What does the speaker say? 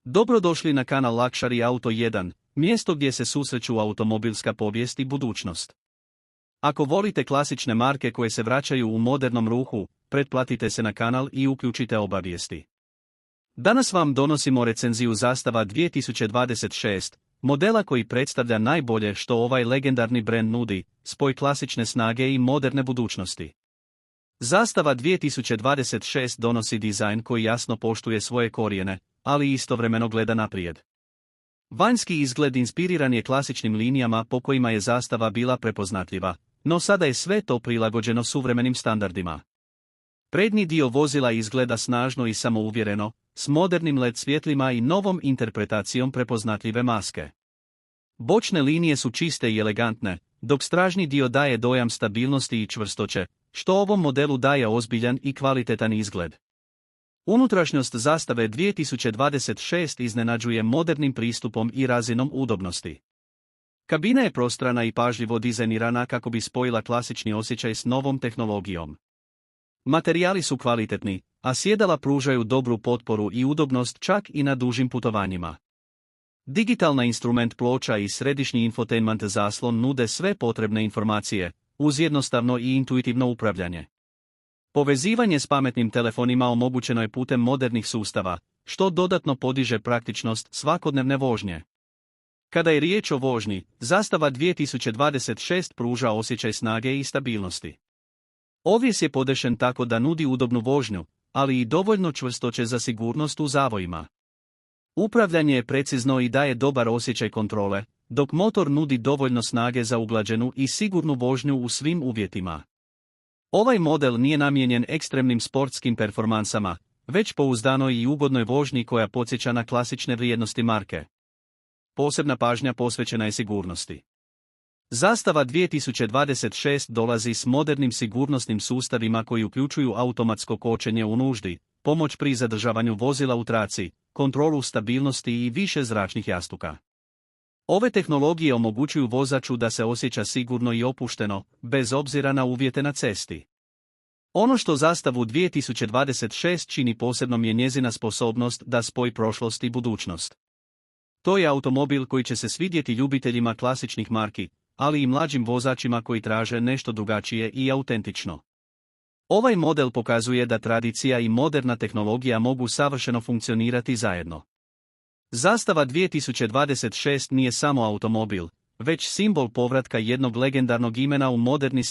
Dobrodošli na kanal Luxury Auto 1, mjesto gdje se susreću automobilska povijest i budućnost. Ako volite klasične marke koje se vraćaju u modernom ruhu, pretplatite se na kanal i uključite obavijesti. Danas vam donosimo recenziju Zastava 2026, modela koji predstavlja najbolje što ovaj legendarni brend nudi, spoj klasične snage i moderne budućnosti. Zastava 2026 donosi dizajn koji jasno poštuje svoje korijene, ali istovremeno gleda naprijed. Vanjski izgled inspiriran je klasičnim linijama po kojima je Zastava bila prepoznatljiva, no sada je sve to prilagođeno suvremenim standardima. Prednji dio vozila izgleda snažno i samouvjereno, s modernim LED svjetlima i novom interpretacijom prepoznatljive maske. Bočne linije su čiste i elegantne, dok stražni dio daje dojam stabilnosti i čvrstoće, što ovom modelu daje ozbiljan i kvalitetan izgled. Unutrašnjost Zastave 2026 iznenađuje modernim pristupom i razinom udobnosti. Kabina je prostrana i pažljivo dizajnirana kako bi spojila klasični osjećaj s novom tehnologijom. Materijali su kvalitetni, a sjedala pružaju dobru potporu i udobnost čak i na dužim putovanjima. Digitalna instrument ploča i središnji infotainment zaslon nude sve potrebne informacije, uz jednostavno i intuitivno upravljanje. Povezivanje s pametnim telefonima omogućeno je putem modernih sustava, što dodatno podiže praktičnost svakodnevne vožnje. Kada je riječ o vožnji, Zastava 2026 pruža osjećaj snage i stabilnosti. Ovjes je podešen tako da nudi udobnu vožnju, ali i dovoljno čvrstoće za sigurnost u zavojima. Upravljanje je precizno i daje dobar osjećaj kontrole, dok motor nudi dovoljno snage za uglađenu i sigurnu vožnju u svim uvjetima. Ovaj model nije namijenjen ekstremnim sportskim performansama, već pouzdanoj i ugodnoj vožnji koja podsjeća na klasične vrijednosti marke. Posebna pažnja posvećena je sigurnosti. Zastava 2026 dolazi s modernim sigurnosnim sustavima koji uključuju automatsko kočenje u nuždi, pomoć pri zadržavanju vozila u traci, kontrolu stabilnosti i više zračnih jastuka. Ove tehnologije omogućuju vozaču da se osjeća sigurno i opušteno, bez obzira na uvjete na cesti. Ono što Zastavu 2026 čini posebnom je njezina sposobnost da spoji prošlost i budućnost. To je automobil koji će se svidjeti ljubiteljima klasičnih marki, ali i mlađim vozačima koji traže nešto drugačije i autentično. Ovaj model pokazuje da tradicija i moderna tehnologija mogu savršeno funkcionirati zajedno. Zastava 2026 nije samo automobil, već simbol povratka jednog legendarnog imena u moderni svijet.